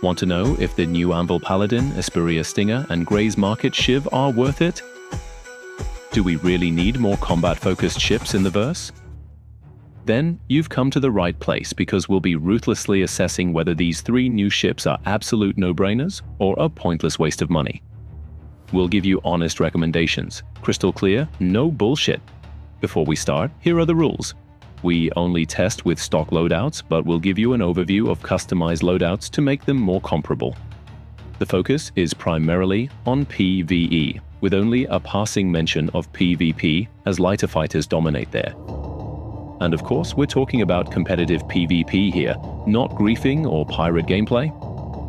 Want to know if the new Anvil Paladin, Esperia Stinger, and Grey's Market Shiv are worth it? Do we really need more combat-focused ships in the verse? Then you've come to the right place, because we'll be ruthlessly assessing whether these 3 new ships are absolute no-brainers or a pointless waste of money. We'll give you honest recommendations, crystal clear, no bullshit. Before we start, here are the rules. We only test with stock loadouts, but we'll give you an overview of customized loadouts to make them more comparable. The focus is primarily on PvE, with only a passing mention of PvP as lighter fighters dominate there. And of course, we're talking about competitive PvP here, not griefing or pirate gameplay.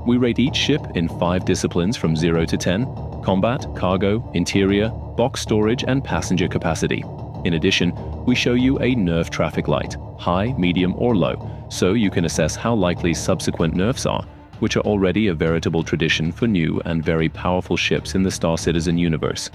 We rate each ship in 5 disciplines from 0 to 10: combat, cargo, interior, box storage, and passenger capacity. In addition, we show you a Nerf Traffic Light, high, medium, or low, so you can assess how likely subsequent nerfs are, which are already a veritable tradition for new and very powerful ships in the Star Citizen universe.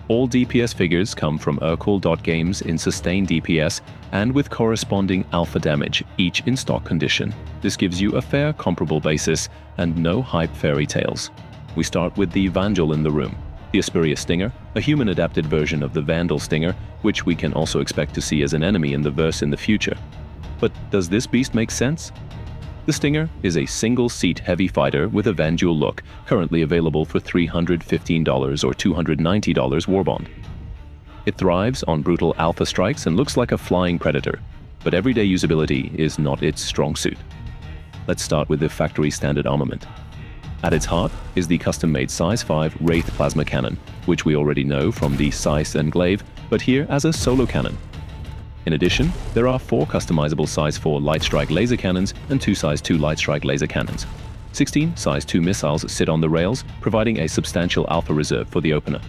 All DPS figures come from erkul.games in Sustain DPS and with corresponding alpha damage, each in stock condition. This gives you a fair comparable basis and no hype fairy tales. We start with the Vandal in the room. The Esperia Stinger, a human-adapted version of the Vandal Stinger, which we can also expect to see as an enemy in the verse in the future. But does this beast make sense? The Stinger is a single-seat heavy fighter with a Vandal look, currently available for $315 or $290 Warbond. It thrives on brutal alpha strikes and looks like a flying predator, but everyday usability is not its strong suit. Let's start with the factory standard armament. At its heart is the custom-made Size 5 Wraith Plasma Cannon, which we already know from the Size and Glaive, but here as a solo cannon. In addition, there are 4 customizable Size 4 Light Strike Laser Cannons and 2 Size 2 Light Strike Laser Cannons. 16 Size 2 missiles sit on the rails, providing a substantial alpha reserve for the opener.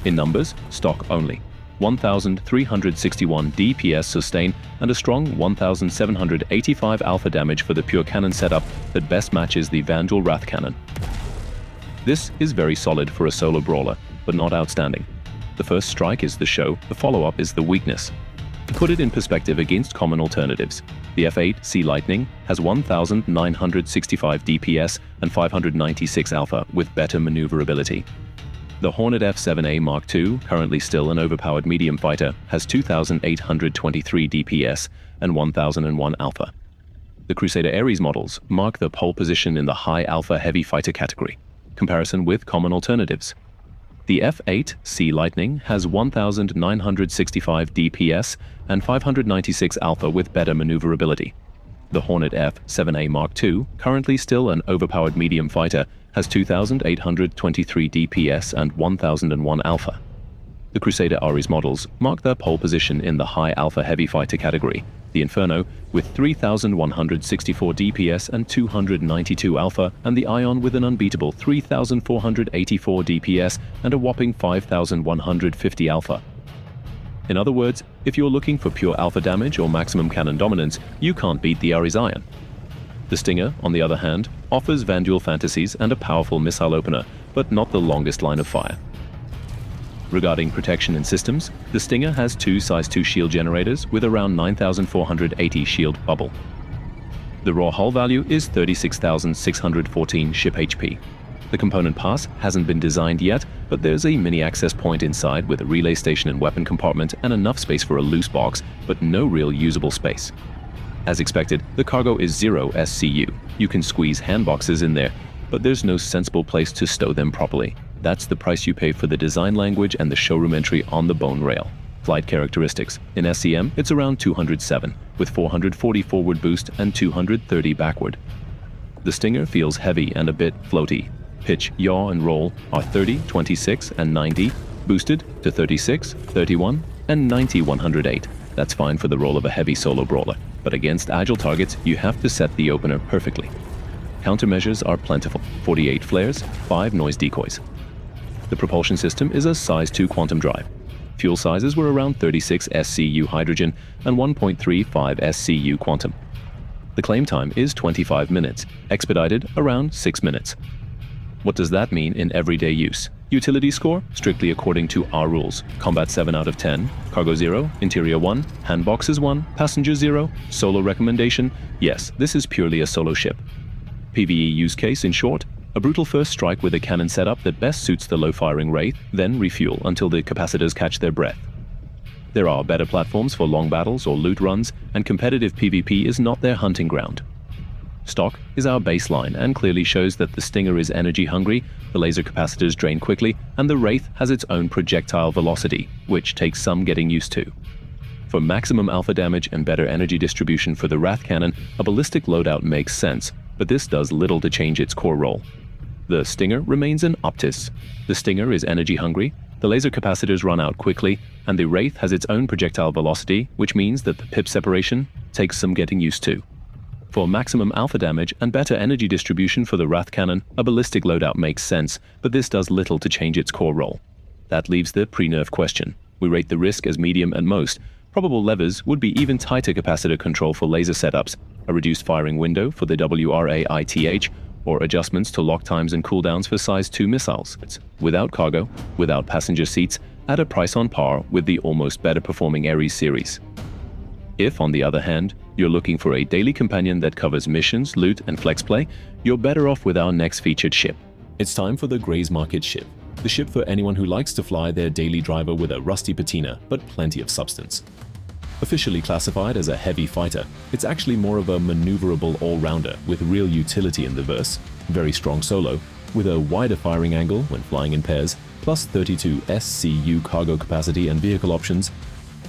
In numbers, stock only. 1,361 DPS sustain and a strong 1,785 alpha damage for the pure cannon setup that best matches the Vandal Wrath Cannon. This is very solid for a solo brawler, but not outstanding. The first strike is the show, the follow-up is the weakness. To put it in perspective against common alternatives, the F8 Sea Lightning has 1,965 DPS and 596 alpha with better maneuverability. The Hornet F7A Mark II, currently still an overpowered medium fighter, has 2,823 DPS and 1,001 alpha. The Crusader Ares models mark the pole position in the high alpha heavy fighter category, comparison with common alternatives. The F8 Sea Lightning has 1,965 DPS and 596 alpha with better maneuverability. The Hornet F7A Mark II, currently still an overpowered medium fighter, has 2,823 DPS and 1,001 alpha. The Crusader Ares models mark their pole position in the high alpha heavy fighter category, the Inferno with 3,164 DPS and 292 alpha, and the Ion with an unbeatable 3,484 DPS and a whopping 5,150 alpha. In other words, if you're looking for pure alpha damage or maximum cannon dominance, you can't beat the Ares Ion. The Stinger, on the other hand, offers Vandal fantasies and a powerful missile opener, but not the longest line of fire. Regarding protection and systems, the Stinger has 2 Size 2 shield generators with around 9,480 shield bubble. The raw hull value is 36,614 ship HP. The component pass hasn't been designed yet, but there's a mini access point inside with a relay station and weapon compartment and enough space for a loose box, but no real usable space. As expected, the cargo is 0 SCU. You can squeeze handboxes in there, but there's no sensible place to stow them properly. That's the price you pay for the design language and the showroom entry on the bone rail. Flight characteristics. In SCM, it's around 207, with 440 forward boost and 230 backward. The Stinger feels heavy and a bit floaty. Pitch, yaw, and roll are 30, 26, and 90, boosted to 36, 31, and 90 108. That's fine for the role of a heavy solo brawler, but against agile targets, you have to set the opener perfectly. Countermeasures are plentiful: 48 flares, 5 noise decoys. The propulsion system is a Size 2 quantum drive. Fuel sizes were around 36 SCU hydrogen and 1.35 SCU quantum. The claim time is 25 minutes, expedited around 6 minutes. What does that mean in everyday use? Utility score, strictly according to our rules. Combat 7 out of 10, cargo 0, interior 1, handboxes 1, passenger 0, solo recommendation. Yes, this is purely a solo ship. PvE use case in short, a brutal first strike with a cannon setup that best suits the low-firing Wraith, then refuel until the capacitors catch their breath. There are better platforms for long battles or loot runs, and competitive PvP is not their hunting ground. Stock is our baseline and clearly shows that the Stinger is energy hungry, the laser capacitors drain quickly, and the Wraith has its own projectile velocity, which takes some getting used to. For maximum alpha damage and better energy distribution for the Wrath Cannon, a ballistic loadout makes sense, but this does little to change its core role. The Stinger remains an Optis. The Stinger is energy hungry, the laser capacitors run out quickly, and the Wraith has its own projectile velocity, which means that the pip separation takes some getting used to. For maximum alpha damage and better energy distribution for the Wrath Cannon, a ballistic loadout makes sense, but this does little to change its core role. That leaves the pre-nerf question. We rate the risk as medium at most. Probable levers would be even tighter capacitor control for laser setups, a reduced firing window for the WRAITH, or adjustments to lock times and cooldowns for size 2 missiles. Without cargo, without passenger seats, at a price on par with the almost better performing Ares series. If, on the other hand, you're looking for a daily companion that covers missions, loot, and flex play, you're better off with our next featured ship. It's time for the Gray's Market Shiv, the ship for anyone who likes to fly their daily driver with a rusty patina, but plenty of substance. Officially classified as a heavy fighter, it's actually more of a maneuverable all-rounder with real utility in the verse, very strong solo, with a wider firing angle when flying in pairs, plus 32 SCU cargo capacity and vehicle options,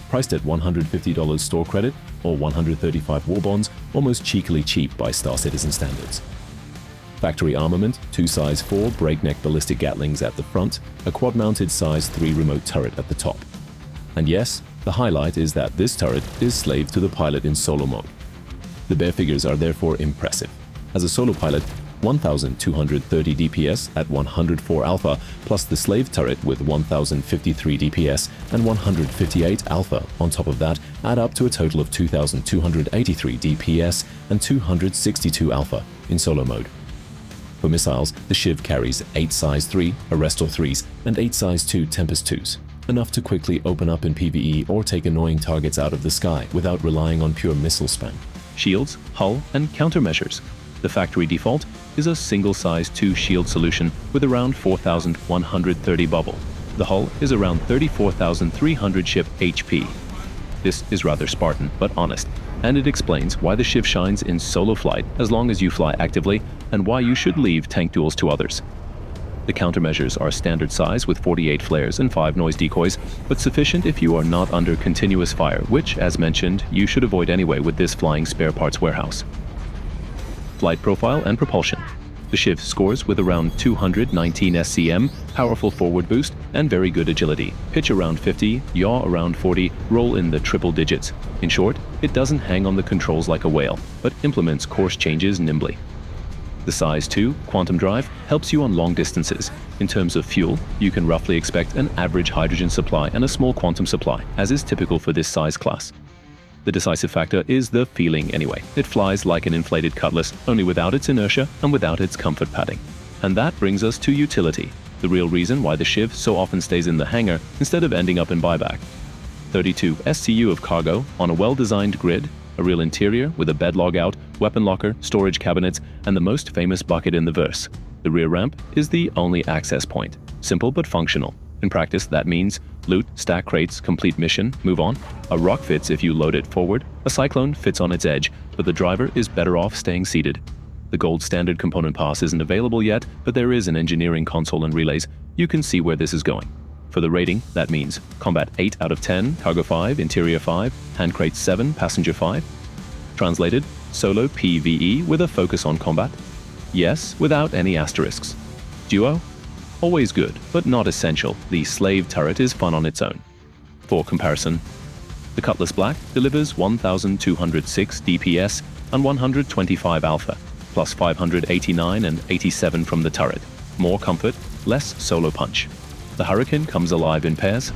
priced at $150 store credit or 135 war bonds, almost cheekily cheap by Star Citizen standards. Factory armament, 2 size 4 breakneck ballistic Gatlings at the front, a quad-mounted size 3 remote turret at the top. And yes, the highlight is that this turret is slave to the pilot in solo mode. The bare figures are therefore impressive. As a solo pilot, 1,230 DPS at 104 alpha, plus the slave turret with 1,053 DPS and 158 alpha on top of that add up to a total of 2,283 DPS and 262 alpha in solo mode. For missiles, the Shiv carries 8 size 3 Arrestor 3s and 8 size 2 Tempest 2s. Enough to quickly open up in PvE or take annoying targets out of the sky without relying on pure missile spam. Shields, hull, and countermeasures. The factory default is a single size 2 shield solution with around 4,130 bubble. The hull is around 34,300 ship HP. This is rather Spartan, but honest, and it explains why the Shiv shines in solo flight as long as you fly actively, and why you should leave tank duels to others. The countermeasures are standard size with 48 flares and 5 noise decoys, but sufficient if you are not under continuous fire, which, as mentioned, you should avoid anyway with this flying spare parts warehouse. Flight profile and propulsion. The Shiv scores with around 219 SCM, powerful forward boost, and very good agility. Pitch around 50, yaw around 40, roll in the triple digits. In short, it doesn't hang on the controls like a whale, but implements course changes nimbly. The size 2 quantum drive helps you on long distances. In terms of fuel, you can roughly expect an average hydrogen supply and a small quantum supply, as is typical for this size class. The decisive factor is the feeling anyway. It flies like an inflated cutlass, only without its inertia and without its comfort padding. And that brings us to utility, the real reason why the Shiv so often stays in the hangar instead of ending up in buyback. 32 SCU of cargo on a well-designed grid, a real interior with a bed logout, weapon locker, storage cabinets, and the most famous bucket in the verse. The rear ramp is the only access point. Simple but functional. In practice, that means loot, stack crates, complete mission, move on. A rock fits if you load it forward. A cyclone fits on its edge, but the driver is better off staying seated. The gold standard component pass isn't available yet, but there is an engineering console and relays. You can see where this is going. For the rating, that means combat 8 out of 10, cargo 5, interior 5, hand crate 7, passenger 5. Translated, solo PvE with a focus on combat? Yes, without any asterisks. Duo? Always good, but not essential. The slave turret is fun on its own. For comparison, the Cutlass Black delivers 1,206 DPS and 125 alpha, plus 589 and 87 from the turret. More comfort, less solo punch. The Hurricane comes alive in pairs.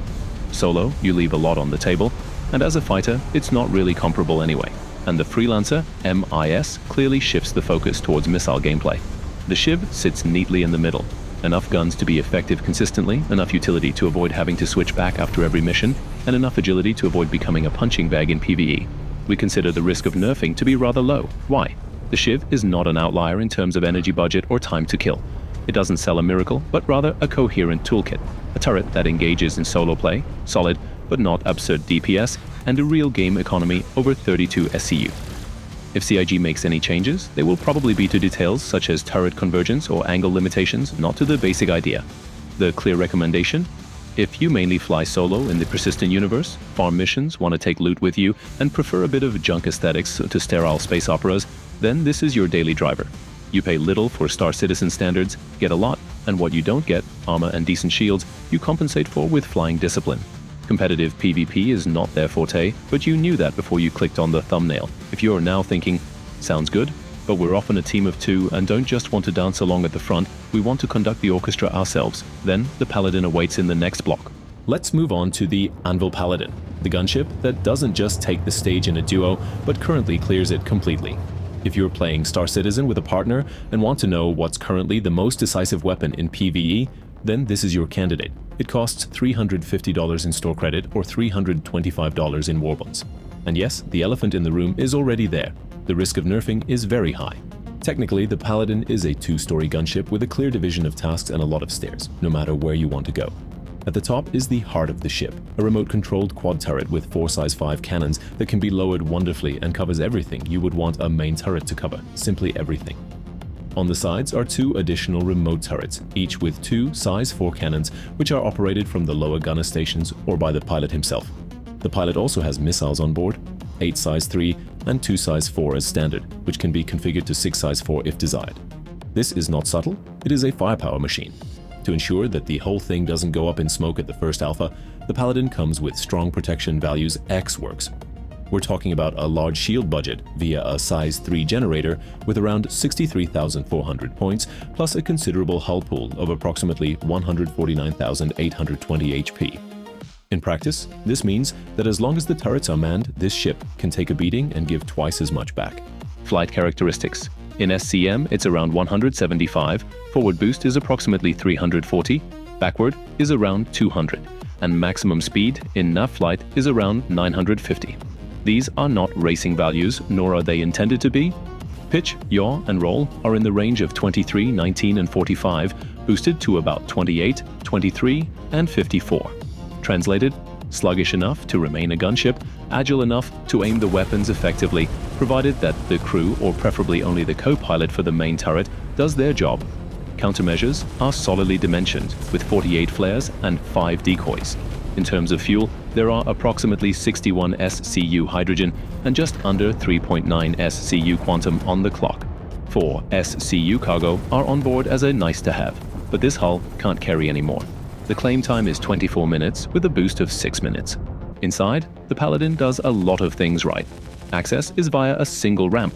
Solo, you leave a lot on the table, and as a fighter, it's not really comparable anyway. And the Freelancer, MIS, clearly shifts the focus towards missile gameplay. The Shiv sits neatly in the middle. Enough guns to be effective consistently, enough utility to avoid having to switch back after every mission, and enough agility to avoid becoming a punching bag in PvE. We consider the risk of nerfing to be rather low. Why? The Shiv is not an outlier in terms of energy budget or time to kill. It doesn't sell a miracle, but rather a coherent toolkit, a turret that engages in solo play, solid but not absurd DPS, and a real game economy over 32 SCU. If CIG makes any changes, they will probably be to details such as turret convergence or angle limitations, not to the basic idea. The clear recommendation? If you mainly fly solo in the persistent universe, farm missions, want to take loot with you, and prefer a bit of junk aesthetics to sterile space operas, then this is your daily driver. You pay little for Star Citizen standards, get a lot, and what you don't get, armor and decent shields, you compensate for with flying discipline. Competitive PvP is not their forte, but you knew that before you clicked on the thumbnail. If you're now thinking, sounds good, but we're often a team of two and don't just want to dance along at the front, we want to conduct the orchestra ourselves, then the Paladin awaits in the next block. Let's move on to the Anvil Paladin, the gunship that doesn't just take the stage in a duo, but currently clears it completely. If you're playing Star Citizen with a partner and want to know what's currently the most decisive weapon in PvE, then this is your candidate. It costs $350 in store credit or $325 in warbonds. And yes, the elephant in the room is already there. The risk of nerfing is very high. Technically, the Paladin is a two-story gunship with a clear division of tasks and a lot of stairs, no matter where you want to go. At the top is the heart of the ship, a remote-controlled quad turret with 4 size 5 cannons that can be lowered wonderfully and covers everything you would want a main turret to cover, simply everything. On the sides are 2 additional remote turrets, each with 2 size 4 cannons, which are operated from the lower gunner stations or by the pilot himself. The pilot also has missiles on board, 8 size 3 and 2 size 4 as standard, which can be configured to 6 size 4 if desired. This is not subtle, it is a firepower machine. To ensure that the whole thing doesn't go up in smoke at the first alpha, the Paladin comes with strong protection values X works. We're talking about a large shield budget via a size 3 generator with around 63,400 points, plus a considerable hull pool of approximately 149,820 HP. In practice, this means that as long as the turrets are manned, this ship can take a beating and give twice as much back. Flight characteristics. In SCM, it's around 175, forward boost is approximately 340, backward is around 200, and maximum speed in nav flight is around 950. These are not racing values, nor are they intended to be. Pitch, yaw, and roll are in the range of 23, 19, and 45, boosted to about 28, 23, and 54. Translated, sluggish enough to remain a gunship, agile enough to aim the weapons effectively, provided that the crew, or preferably only the co-pilot for the main turret, does their job. Countermeasures are solidly dimensioned, with 48 flares and 5 decoys. In terms of fuel, there are approximately 61 SCU hydrogen and just under 3.9 SCU quantum on the clock. 4 SCU cargo are on board as a nice-to-have, but this hull can't carry any more. The claim time is 24 minutes with a boost of 6 minutes. Inside, the Paladin does a lot of things right. Access is via a single ramp.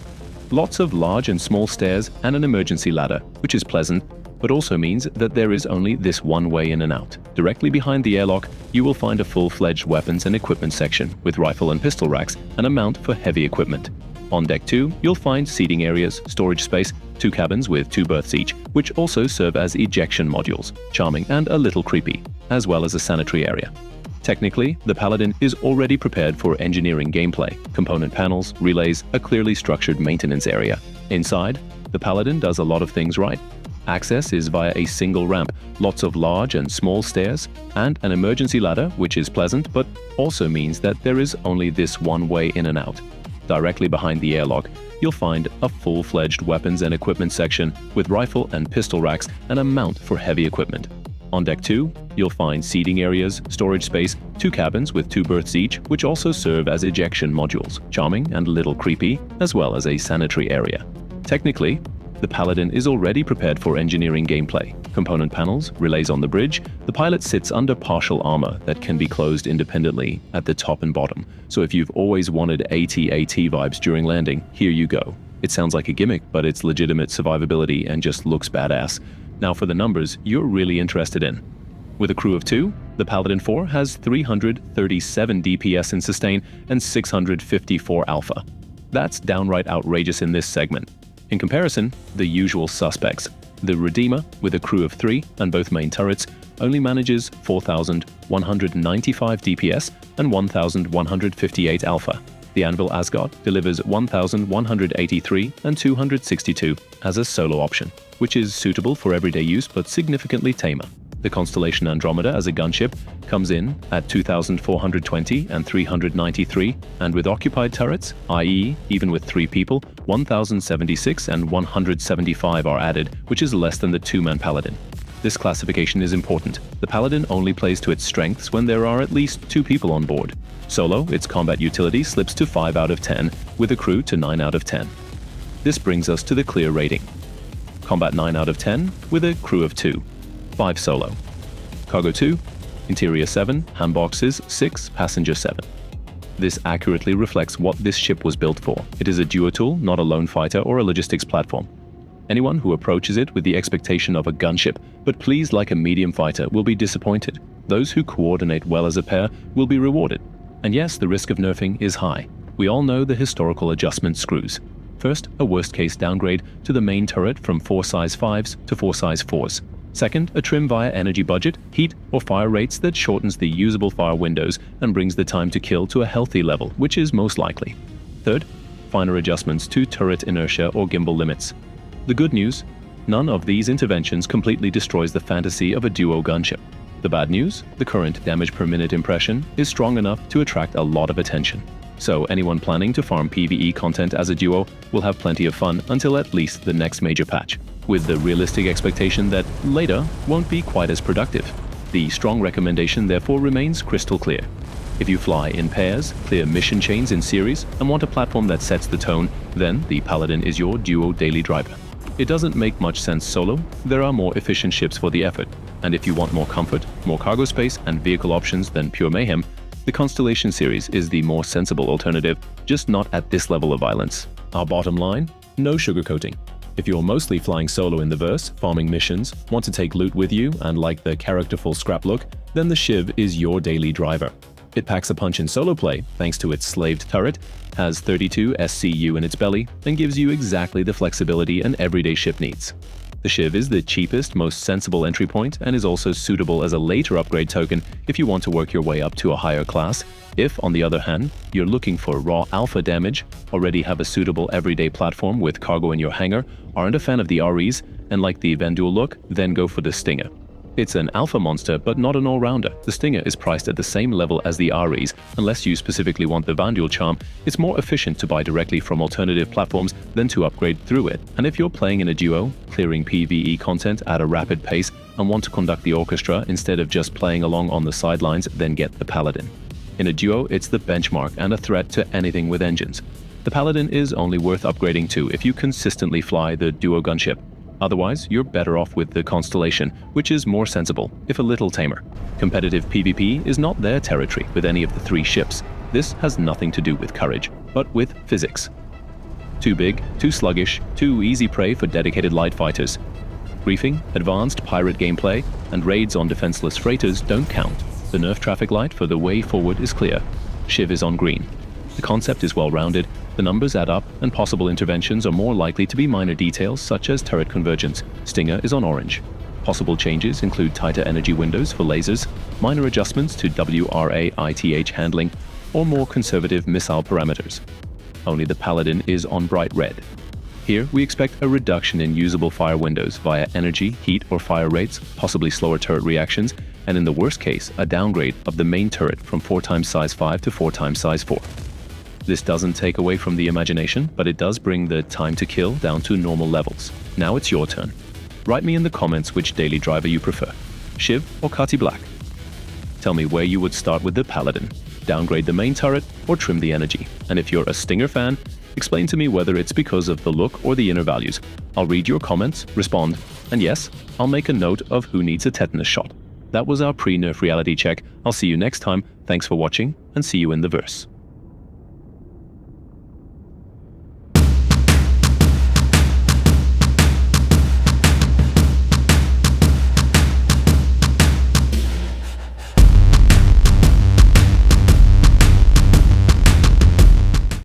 Lots of large and small stairs and an emergency ladder, which is pleasant, but also means that there is only this one way in and out. Directly behind the airlock, you will find a full-fledged weapons and equipment section with rifle and pistol racks and a mount for heavy equipment. On deck 2, you'll find seating areas, storage space, 2 cabins with 2 berths each, which also serve as ejection modules, charming and a little creepy, as well as a sanitary area. Technically, the Paladin is already prepared for engineering gameplay, component panels, relays, a clearly structured maintenance area. Inside, the Paladin does a lot of things right. Access is via a single ramp, lots of large and small stairs, and an emergency ladder, which is pleasant but also means that there is only this one way in and out. Directly behind the airlock, you'll find a full-fledged weapons and equipment section with rifle and pistol racks and a mount for heavy equipment. On deck 2, you'll find seating areas, storage space, 2 cabins with 2 berths each, which also serve as ejection modules, charming and a little creepy, as well as a sanitary area. Technically, the Paladin is already prepared for engineering gameplay. Component panels, relays on the bridge, the pilot sits under partial armor that can be closed independently at the top and bottom. So if you've always wanted AT-AT vibes during landing, here you go. It sounds like a gimmick, but it's legitimate survivability and just looks badass. Now for the numbers you're really interested in. With a crew of 2, the Paladin 4 has 337 DPS in sustain and 654 alpha. That's downright outrageous in this segment. In comparison, the usual suspects. The Redeemer, with a crew of 3 and both main turrets, only manages 4,195 DPS and 1,158 alpha. The Anvil Asgard delivers 1183 and 262 as a solo option, which is suitable for everyday use but significantly tamer. The Constellation Andromeda as a gunship comes in at 2420 and 393, and with occupied turrets, i.e. even with 3 people, 1076 and 175 are added, which is less than the 2-man Paladin. This classification is important. The Paladin only plays to its strengths when there are at least 2 people on board. Solo, its combat utility slips to 5 out of 10, with a crew to 9 out of 10. This brings us to the clear rating. Combat 9 out of 10, with a crew of 2. 5 solo. Cargo 2, interior 7, handboxes 6, passenger 7. This accurately reflects what this ship was built for. It is a duo tool, not a lone fighter or a logistics platform. Anyone who approaches it with the expectation of a gunship, but pleased like a medium fighter, will be disappointed. Those who coordinate well as a pair will be rewarded. And yes, the risk of nerfing is high. We all know the historical adjustment screws. First, a worst-case downgrade to the main turret from 4 size 5s to 4 size 4s. Second, a trim via energy budget, heat, or fire rates that shortens the usable fire windows and brings the time to kill to a healthy level, which is most likely. Third, finer adjustments to turret inertia or gimbal limits. The good news, none of these interventions completely destroys the fantasy of a duo gunship. The bad news, the current damage per minute impression is strong enough to attract a lot of attention. So anyone planning to farm PvE content as a duo will have plenty of fun until at least the next major patch, with the realistic expectation that later won't be quite as productive. The strong recommendation therefore remains crystal clear. If you fly in pairs, clear mission chains in series, and want a platform that sets the tone, then the Paladin is your duo daily driver. It doesn't make much sense solo. There are more efficient ships for the effort, and if you want more comfort, more cargo space, and vehicle options than pure mayhem, the Constellation series is the more sensible alternative, just not at this level of violence. Our bottom line? No sugarcoating. If you're mostly flying solo in the verse, farming missions, want to take loot with you, and like the characterful scrap look, then the Shiv is your daily driver. It packs a punch in solo play thanks to its slaved turret, has 32 SCU in its belly, and gives you exactly the flexibility an everyday ship needs. The Shiv is the cheapest, most sensible entry point and is also suitable as a later upgrade token if you want to work your way up to a higher class. If, on the other hand, you're looking for raw alpha damage, already have a suitable everyday platform with cargo in your hangar, aren't a fan of the REs, and like the Vandal look, then go for the Stinger. It's an alpha monster, but not an all-rounder. The Stinger is priced at the same level as the REs. Unless you specifically want the Vandal charm, it's more efficient to buy directly from alternative platforms than to upgrade through it. And if you're playing in a duo, clearing PvE content at a rapid pace, and want to conduct the orchestra instead of just playing along on the sidelines, then get the Paladin. In a duo, it's the benchmark and a threat to anything with engines. The Paladin is only worth upgrading to if you consistently fly the duo gunship. Otherwise, you're better off with the Constellation, which is more sensible, if a little tamer. Competitive PvP is not their territory with any of the 3 ships. This has nothing to do with courage, but with physics. Too big, too sluggish, too easy prey for dedicated light fighters. Briefing, advanced pirate gameplay, and raids on defenseless freighters don't count. The Nerf Traffic Light for the way forward is clear. Shiv is on green. The concept is well-rounded, the numbers add up, and possible interventions are more likely to be minor details such as turret convergence. Stinger is on orange. Possible changes include tighter energy windows for lasers, minor adjustments to WRA-ITH handling, or more conservative missile parameters. Only the Paladin is on bright red. Here, we expect a reduction in usable fire windows via energy, heat, or fire rates, possibly slower turret reactions, and in the worst case, a downgrade of the main turret from 4x size 5 to 4x size 4. This doesn't take away from the imagination, but it does bring the time to kill down to normal levels. Now it's your turn. Write me in the comments which daily driver you prefer, Shiv or Cutty Black. Tell me where you would start with the Paladin, downgrade the main turret, or trim the energy. And if you're a Stinger fan, explain to me whether it's because of the look or the inner values. I'll read your comments, respond, and yes, I'll make a note of who needs a tetanus shot. That was our pre-nerf reality check. I'll see you next time. Thanks for watching, and see you in the verse.